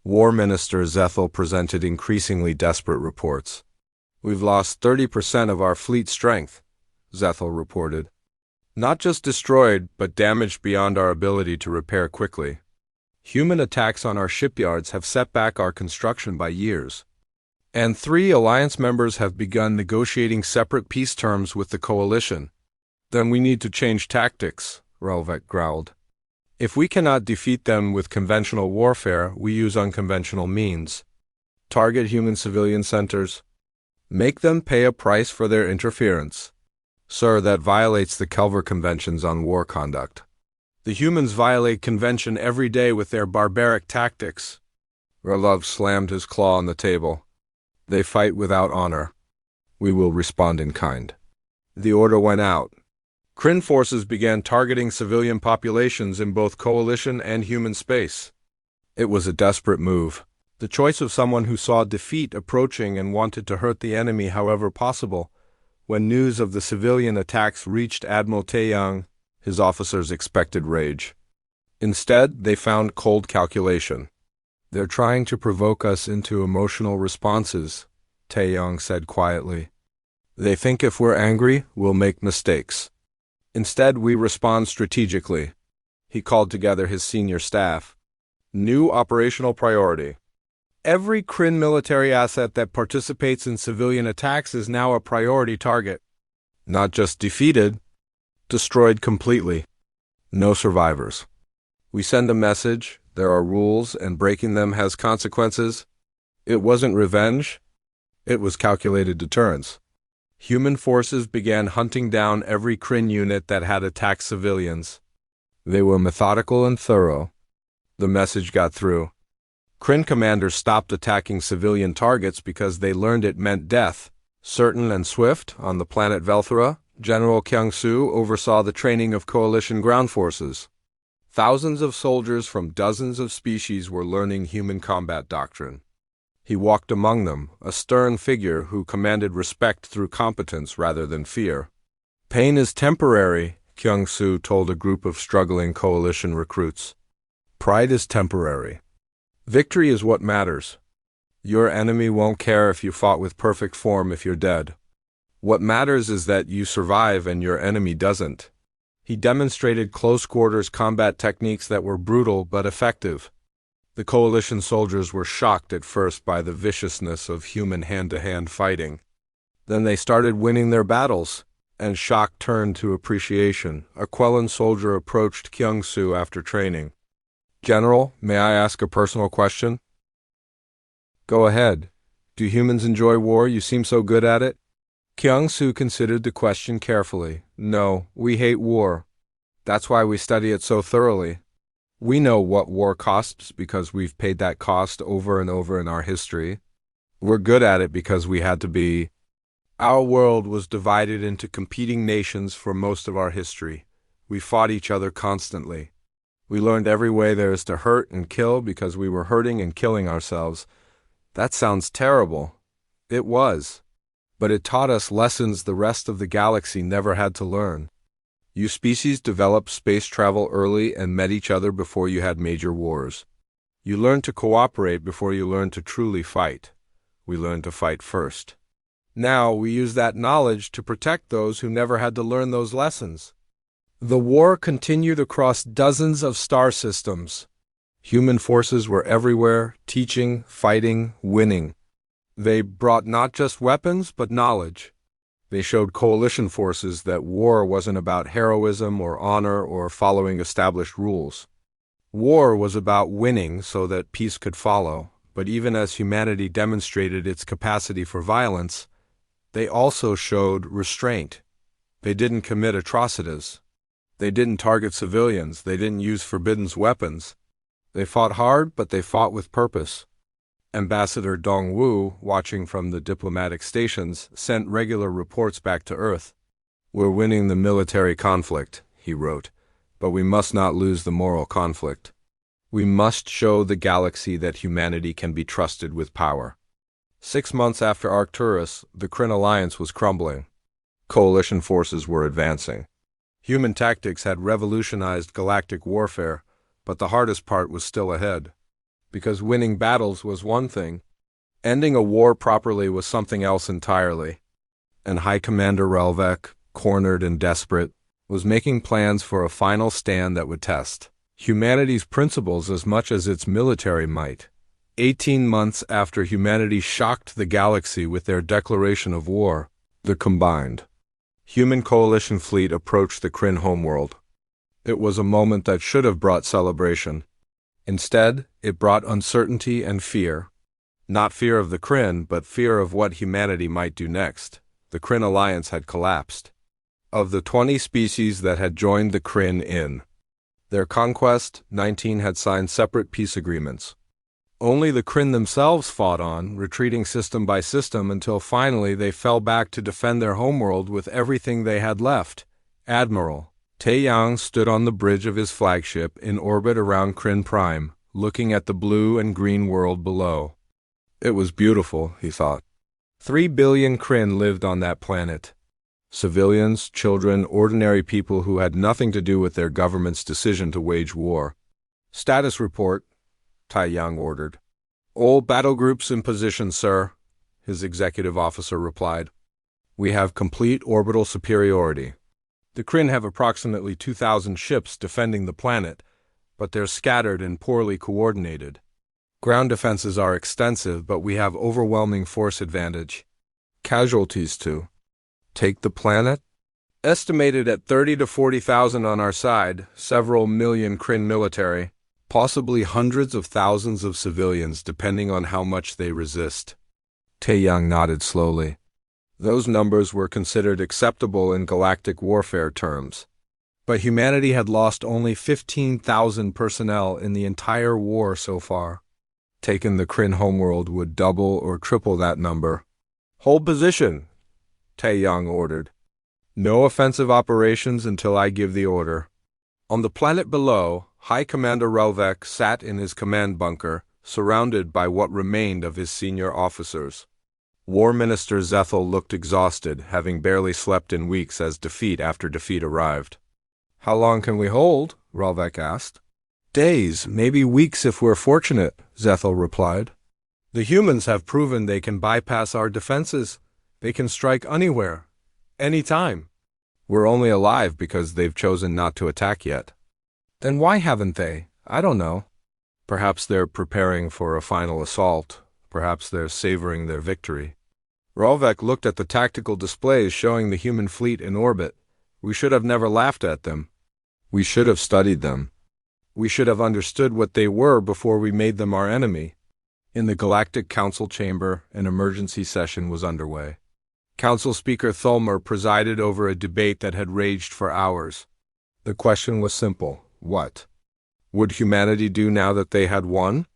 War Minister Zethel presented increasingly desperate reports. "We've lost 30% of our fleet strength," Zethel reported. "Not just destroyed, but damaged beyond our ability to repair quickly. Human attacks on our shipyards have set back our construction by years. And 3 alliance members have begun negotiating separate peace terms with the coalition." "Then we need to change tactics," Ralvek growled. "If we cannot defeat them with conventional warfare, we use unconventional means. Target human civilian centers. Make them pay a price for their interference. Sir, that violates the Kelver Conventions on war conduct. The humans violate convention every day with their barbaric tactics." Ralov slammed his claw on the table. "They fight without honor. We will respond in kind." The order went out. Kryn forces began targeting civilian populations in both coalition and human space. It was a desperate move. The choice of someone who saw defeat approaching and wanted to hurt the enemy however possible. When news of the civilian attacks reached Admiral Taeyang, his officers expected rage. Instead, they found cold calculation. "They're trying to provoke us into emotional responses," Taeyang said quietly. "They think if we're angry, we'll make mistakes. Instead, we respond strategically." He called together his senior staff. "New operational priority. Every Kryn military asset that participates in civilian attacks is now a priority target. Not just defeated, destroyed completely. No survivors. We send a message, there are rules, and breaking them has consequences. It wasn't revenge. It was calculated deterrence." Human forces began hunting down every Kryn unit that had attacked civilians. They were methodical and thorough. The message got through. Kryn commanders stopped attacking civilian targets because they learned it meant death. Certain and swift, on the planet Velthera, General Kyung-Soo oversaw the training of coalition ground forces. Thousands of soldiers from dozens of species were learning human combat doctrine. He walked among them, a stern figure who commanded respect through competence rather than fear. "Pain is temporary," Kyung-Soo told a group of struggling coalition recruits. "Pride is temporary. Victory is what matters. Your enemy won't care if you fought with perfect form if you're dead. What matters is that you survive and your enemy doesn't." He demonstrated close-quarters combat techniques that were brutal but effective. The coalition soldiers were shocked at first by the viciousness of human hand-to-hand fighting. Then they started winning their battles, and shock turned to appreciation. A Quellan soldier approached Kyung-Soo after training. "General, may I ask a personal question?" "Go ahead. Do humans enjoy war? You seem so good at it." Kyung-Soo considered the question carefully. "No, we hate war. That's why we study it so thoroughly. We know what war costs because we've paid that cost over and over in our history. We're good at it because we had to be. Our world was divided into competing nations for most of our history. We fought each other constantly. We learned every way there is to hurt and kill because we were hurting and killing ourselves." That sounds terrible. It was. But it taught us lessons the rest of the galaxy never had to learn. You species developed space travel early and met each other before you had major wars. You learned to cooperate before you learned to truly fight. We learned to fight first. Now we use that knowledge to protect those who never had to learn those lessons. The war continued across dozens of star systems. Human forces were everywhere, teaching, fighting, winning. They brought not just weapons, but knowledge. They showed coalition forces that war wasn't about heroism or honor or following established rules. War was about winning so that peace could follow, but even as humanity demonstrated its capacity for violence, they also showed restraint. They didn't commit atrocities. They didn't target civilians. They didn't use forbidden weapons. They fought hard, but they fought with purpose. Ambassador Dongwu, watching from the diplomatic stations, sent regular reports back to Earth. "We're winning the military conflict," he wrote, "but we must not lose the moral conflict. We must show the galaxy that humanity can be trusted with power." 6 months after Arcturus, the Kryn alliance was crumbling. Coalition forces were advancing. Human tactics had revolutionized galactic warfare, but the hardest part was still ahead. Because winning battles was one thing, ending a war properly was something else entirely. And High Commander Relvek, cornered and desperate, was making plans for a final stand that would test humanity's principles as much as its military might. 18 months after humanity shocked the galaxy with their declaration of war, the combined human coalition fleet approached the Kryn homeworld. It was a moment that should have brought celebration. Instead, it brought uncertainty and fear. Not fear of the Kryn, but fear of what humanity might do next. The Kryn alliance had collapsed. Of the 20 species that had joined the Kryn in their conquest, 19 had signed separate peace agreements. Only the Kryn themselves fought on, retreating system by system until finally they fell back to defend their homeworld with everything they had left. Admiral Taeyang stood on the bridge of his flagship in orbit around Kryn Prime, looking at the blue and green world below. It was beautiful, he thought. 3 billion Kryn lived on that planet. Civilians, children, ordinary people who had nothing to do with their government's decision to wage war. "Status report," Taeyang ordered. "All battle groups in position, sir," his executive officer replied. "We have complete orbital superiority. The Kryn have approximately 2,000 ships defending the planet, but they're scattered and poorly coordinated. Ground defenses are extensive, but we have overwhelming force advantage. Casualties to take the planet? Estimated at 30 to 40,000 on our side, several million Kryn military, possibly hundreds of thousands of civilians depending on how much they resist." Taeyang nodded slowly. Those numbers were considered acceptable in galactic warfare terms. But humanity had lost only 15,000 personnel in the entire war so far. Taking the Kryn homeworld would double or triple that number. "Hold position," Taeyang ordered. "No offensive operations until I give the order." On the planet below, High Commander Relvek sat in his command bunker, surrounded by what remained of his senior officers. War Minister Zethel looked exhausted, having barely slept in weeks as defeat after defeat arrived. "How long can we hold?" Relvek asked. "Days, maybe weeks if we're fortunate," Zethel replied. "The humans have proven they can bypass our defenses. They can strike anywhere, anytime. We're only alive because they've chosen not to attack yet." "Then why haven't they? I don't know." "Perhaps they're preparing for a final assault. Perhaps they're savoring their victory." Relvek looked at the tactical displays showing the human fleet in orbit. "We should have never laughed at them. We should have studied them. We should have understood what they were before we made them our enemy." In the Galactic Council chamber, an emergency session was underway. Council Speaker Thulmer presided over a debate that had raged for hours. The question was simple. What would humanity do now that they had won?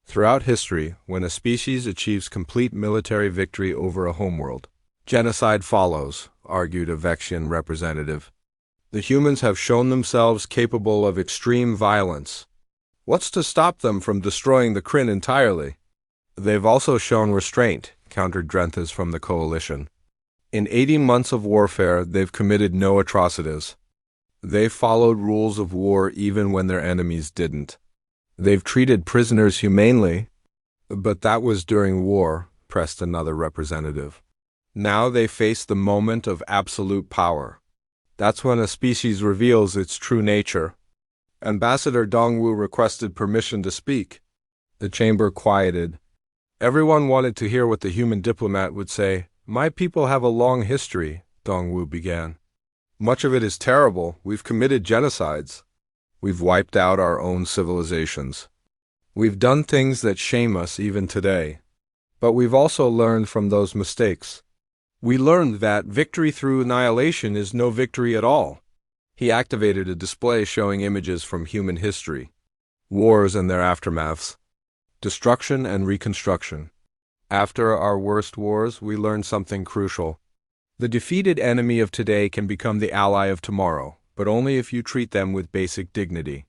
Throughout history, when a species achieves complete military victory over a homeworld, genocide follows, argued a Vexian representative. The humans have shown themselves capable of extreme violence. What's to stop them from destroying the Kryn entirely? They've also shown restraint, countered Drenthas from the coalition. In 80 months of warfare, they've committed no atrocities. They followed rules of war even when their enemies didn't. They've treated prisoners humanely, but that was during war, pressed another representative. Now they face the moment of absolute power. That's when a species reveals its true nature. Ambassador Dongwu requested permission to speak. The chamber quieted. Everyone wanted to hear what the human diplomat would say. "My people have a long history," Dongwu began. "Much of it is terrible. We've committed genocides. We've wiped out our own civilizations. We've done things that shame us even today. But we've also learned from those mistakes. We learned that victory through annihilation is no victory at all." He activated a display showing images from human history. Wars and their aftermaths. Destruction and reconstruction. After our worst wars, we learned something crucial. The defeated enemy of today can become the ally of tomorrow, but only if you treat them with basic dignity.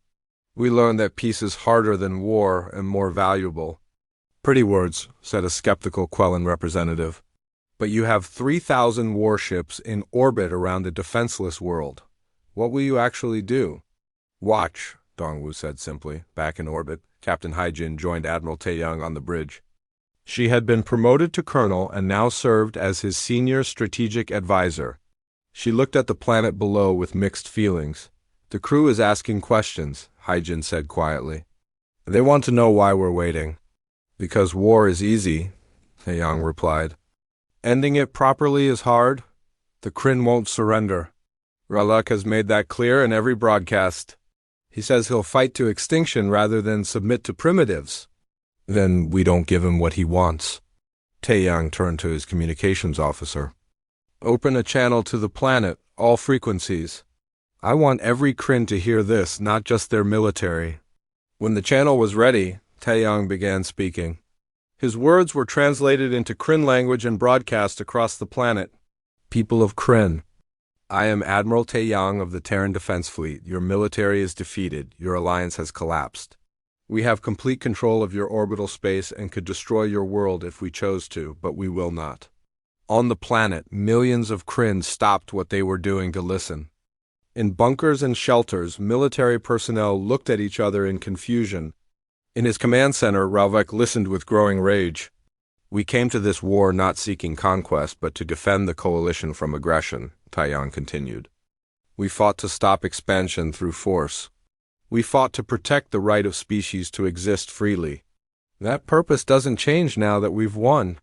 We learned that peace is harder than war and more valuable. Pretty words, said a skeptical Quellan representative. But you have 3,000 warships in orbit around a defenseless world. What will you actually do? Watch, Dongwu said simply. Back in orbit, Captain Haijin joined Admiral Taeyang on the bridge. She had been promoted to colonel and now served as his senior strategic advisor. She looked at the planet below with mixed feelings. The crew is asking questions, Haijin said quietly. They want to know why we're waiting. Because war is easy, Taeyang replied. Ending it properly is hard. The Kryn won't surrender. Raluk has made that clear in every broadcast. He says he'll fight to extinction rather than submit to primitives. Then we don't give him what he wants. Taeyang turned to his communications officer. Open a channel to the planet, all frequencies. I want every Kryn to hear this, not just their military. When the channel was ready, Taeyang began speaking. His words were translated into Kryn language and broadcast across the planet. People of Kryn, I am Admiral Taeyang of the Terran Defense Fleet. Your military is defeated. Your alliance has collapsed. We have complete control of your orbital space and could destroy your world if we chose to, but we will not. On the planet, millions of Kryn stopped what they were doing to listen. In bunkers and shelters, military personnel looked at each other in confusion. In his command center, Ralvek listened with growing rage. We came to this war not seeking conquest, but to defend the coalition from aggression, Taeyang continued. We fought to stop expansion through force. We fought to protect the right of species to exist freely. That purpose doesn't change now that we've won.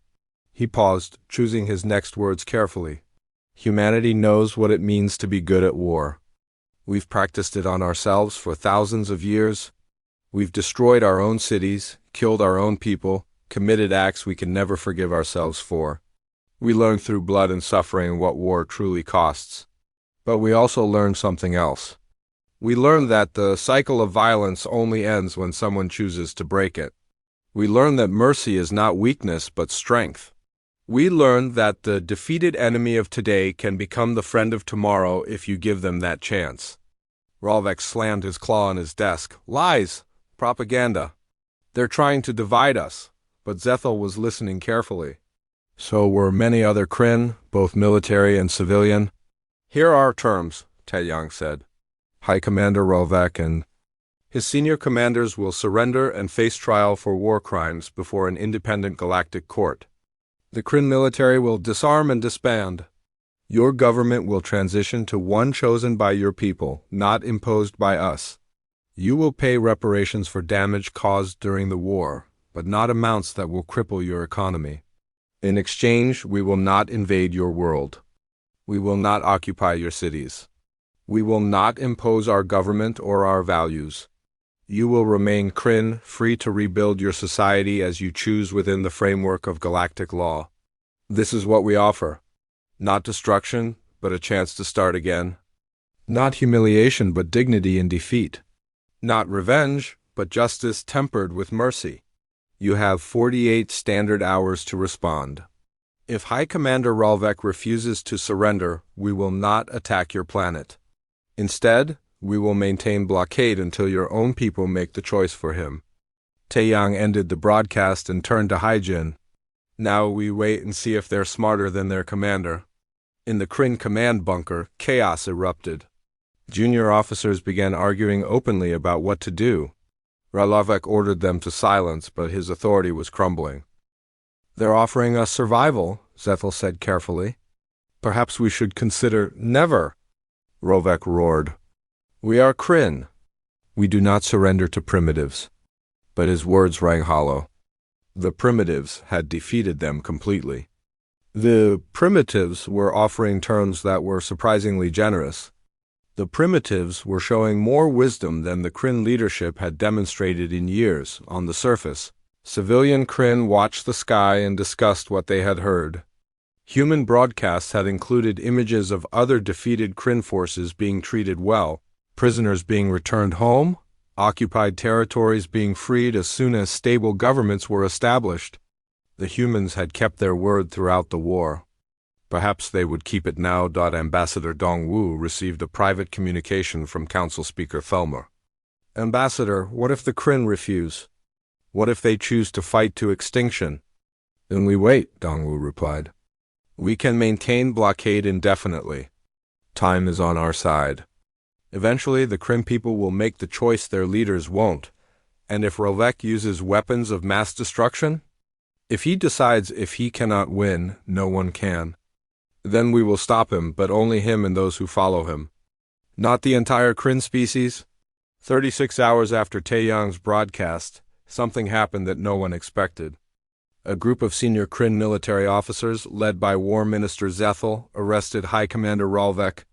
He paused, choosing his next words carefully. Humanity knows what it means to be good at war. We've practiced it on ourselves for thousands of years. We've destroyed our own cities, killed our own people, committed acts we can never forgive ourselves for. We learned through blood and suffering what war truly costs. But we also learned something else. We learned that the cycle of violence only ends when someone chooses to break it. We learned that mercy is not weakness but strength. We learned that the defeated enemy of today can become the friend of tomorrow if you give them that chance. Ralvek slammed his claw on his desk. Lies! Propaganda. They're trying to divide us. But Zethel was listening carefully. So were many other Kryn, both military and civilian. Here are our terms, Taeyang said. High Commander Ralvek and his senior commanders will surrender and face trial for war crimes before an independent galactic court. The Kryn military will disarm and disband. Your government will transition to one chosen by your people, not imposed by us. You will pay reparations for damage caused during the war, but not amounts that will cripple your economy. In exchange, we will not invade your world. We will not occupy your cities. We will not impose our government or our values. You will remain Kryn, free to rebuild your society as you choose within the framework of galactic law. This is what we offer. Not destruction, but a chance to start again. Not humiliation, but dignity in defeat. Not revenge, but justice tempered with mercy. You have 48 standard hours to respond. If High Commander Ralvek refuses to surrender, we will not attack your planet. Instead, we will maintain blockade until your own people make the choice for him. Taeyang ended the broadcast and turned to Haijin. Now we wait and see if they're smarter than their commander. In the Kryn command bunker, chaos erupted. Junior officers began arguing openly about what to do. Ralvek ordered them to silence, but his authority was crumbling. They're offering us survival, Zethel said carefully. Perhaps we should consider never, Ralvek roared. We are Kryn. We do not surrender to primitives. But his words rang hollow. The primitives had defeated them completely. The primitives were offering terms that were surprisingly generous. The primitives were showing more wisdom than the Kryn leadership had demonstrated in years. On the surface, civilian Kryn watched the sky and discussed what they had heard. Human broadcasts had included images of other defeated Kryn forces being treated well, prisoners being returned home, occupied territories being freed as soon as stable governments were established. The humans had kept their word throughout the war. Perhaps they would keep it now. Ambassador Dongwu received a private communication from Council Speaker Thelmer. Ambassador, what if the Kryn refuse? What if they choose to fight to extinction? Then we wait, Dongwu replied. We can maintain blockade indefinitely. Time is on our side. Eventually, the Kryn people will make the choice their leaders won't. And if Rovek uses weapons of mass destruction? If he decides if he cannot win, no one can. Then we will stop him, but only him and those who follow him. Not the entire Kryn species. 36 hours after Taeyang's broadcast, something happened that no one expected. A group of senior Kryn military officers, led by War Minister Zethel, arrested High Commander Ralvek.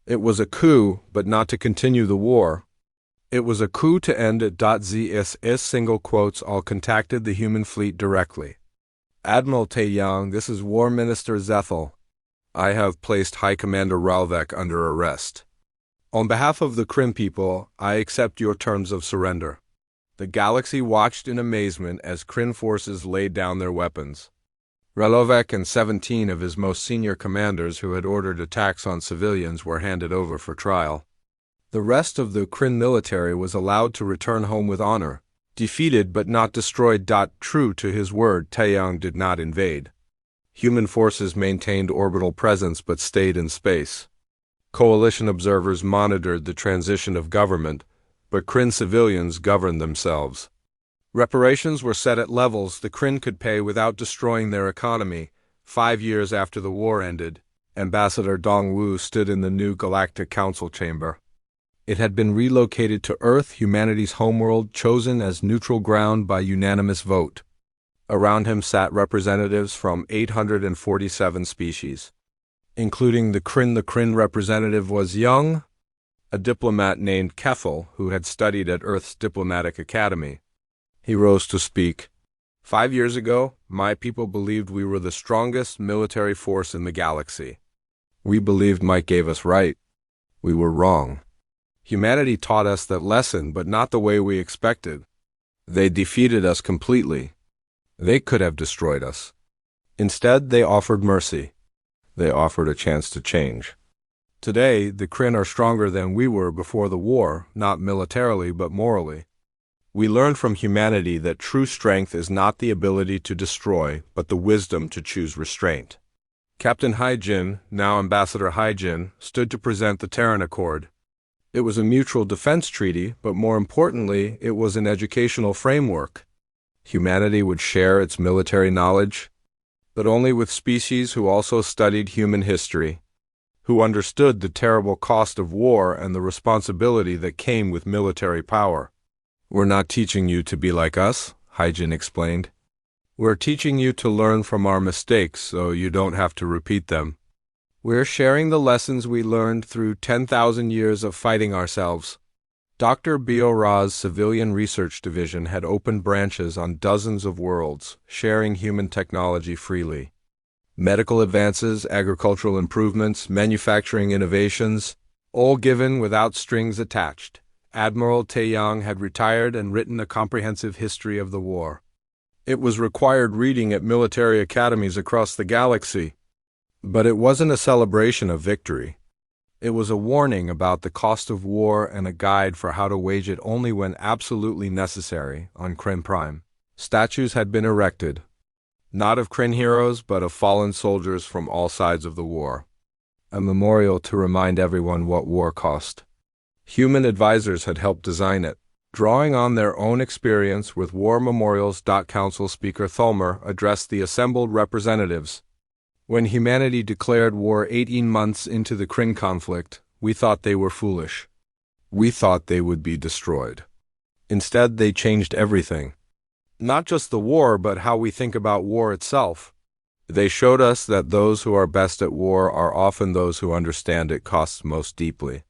It was a coup, but not to continue the war. It was a coup to end it. Zs single quotes all contacted the human fleet directly. Admiral Taeyang, this is War Minister Zethel. I have placed High Commander Ralvek under arrest. On behalf of the Kryn people, I accept your terms of surrender. The galaxy watched in amazement as Kryn forces laid down their weapons. Ralvek and 17 of his most senior commanders who had ordered attacks on civilians were handed over for trial. The rest of the Kryn military was allowed to return home with honor, defeated but not destroyed. True to his word, Taeyang did not invade. Human forces maintained orbital presence but stayed in space. Coalition observers monitored the transition of government, but Kryn civilians governed themselves. Reparations were set at levels the Kryn could pay without destroying their economy. 5 years after the war ended, Ambassador Dongwu stood in the new Galactic Council chamber. It had been relocated to Earth, humanity's homeworld, chosen as neutral ground by unanimous vote. Around him sat representatives from 847 species, including the Kryn. The Kryn representative was young, a diplomat named Kethel, who had studied at Earth's diplomatic academy. He rose to speak. 5 years ago, my people believed we were the strongest military force in the galaxy. We believed might gave us right. We were wrong. Humanity taught us that lesson, but not the way we expected. They defeated us completely. They could have destroyed us. Instead, they offered mercy. They offered a chance to change. Today, the Kryn are stronger than we were before the war, not militarily but morally. We learned from humanity that true strength is not the ability to destroy, but the wisdom to choose restraint. Captain Haijin, now Ambassador Haijin, stood to present the Terran Accord. It was a mutual defense treaty, but more importantly, it was an educational framework. Humanity would share its military knowledge, but only with species who also studied human history, who understood the terrible cost of war and the responsibility that came with military power. We're not teaching you to be like us, Haijin explained. We're teaching you to learn from our mistakes so you don't have to repeat them. We're sharing the lessons we learned through 10,000 years of fighting ourselves. Dr. Biora's Civilian Research Division had opened branches on dozens of worlds, sharing human technology freely. Medical advances, agricultural improvements, manufacturing innovations, all given without strings attached. Admiral Taeyang had retired and written a comprehensive history of the war. It was required reading at military academies across the galaxy. But it wasn't a celebration of victory. It was a warning about the cost of war and a guide for how to wage it only when absolutely necessary. On Kryn Prime, statues had been erected, not of Kryn heroes, but of fallen soldiers from all sides of the war. A memorial to remind everyone what war cost. Human advisors had helped design it, drawing on their own experience with war memorials. Council Speaker Thelmer addressed the assembled representatives. When humanity declared war 18 months into the Kryn conflict, we thought they were foolish. We thought they would be destroyed. Instead, they changed everything. Not just the war, but how we think about war itself. They showed us that those who are best at war are often those who understand it costs most deeply.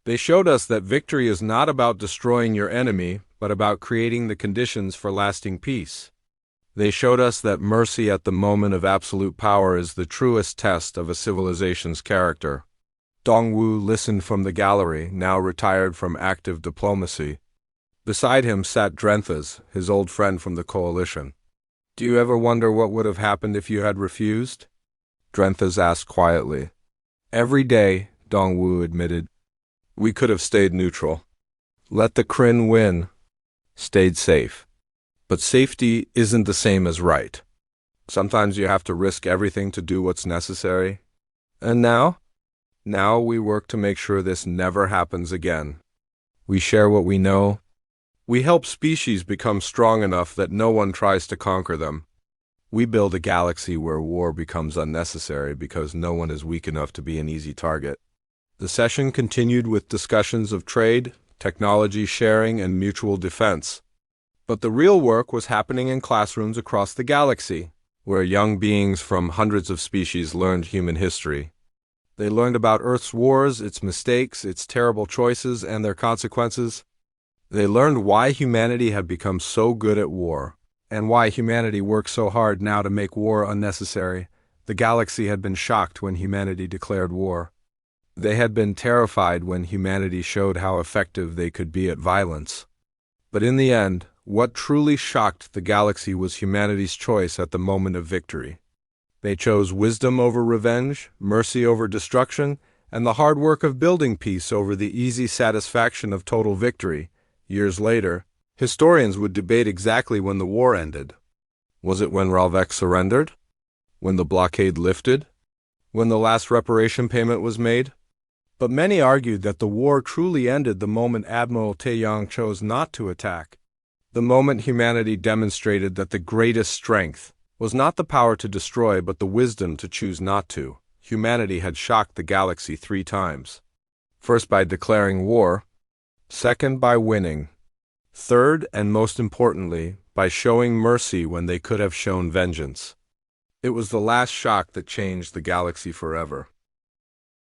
They showed us that victory is not about destroying your enemy, but about creating the conditions for lasting peace. They showed us that mercy at the moment of absolute power is the truest test of a civilization's character. Dongwu listened from the gallery, now retired from active diplomacy. Beside him sat Drenthas, his old friend from the Coalition. "Do you ever wonder what would have happened if you had refused?" Drenthas asked quietly. "Every day," Dongwu admitted. "We could have stayed neutral. Let the Kryn win. Stayed safe. But safety isn't the same as right. Sometimes you have to risk everything to do what's necessary. And now? Now we work to make sure this never happens again. We share what we know. We help species become strong enough that no one tries to conquer them. We build a galaxy where war becomes unnecessary because no one is weak enough to be an easy target." The session continued with discussions of trade, technology sharing, and mutual defense. But the real work was happening in classrooms across the galaxy, where young beings from hundreds of species learned human history. They learned about Earth's wars, its mistakes, its terrible choices, and their consequences. They learned why humanity had become so good at war, and why humanity works so hard now to make war unnecessary. The galaxy had been shocked when humanity declared war. They had been terrified when humanity showed how effective they could be at violence. But in the end, what truly shocked the galaxy was humanity's choice at the moment of victory. They chose wisdom over revenge, mercy over destruction, and the hard work of building peace over the easy satisfaction of total victory. Years later, historians would debate exactly when the war ended. Was it when Ralvek surrendered? When the blockade lifted? When the last reparation payment was made? But many argued that the war truly ended the moment Admiral Taeyang chose not to attack. The moment humanity demonstrated that the greatest strength was not the power to destroy but the wisdom to choose not to. Humanity had shocked the galaxy 3 times. First by declaring war, second by winning, third and most importantly by showing mercy when they could have shown vengeance. It was the last shock that changed the galaxy forever.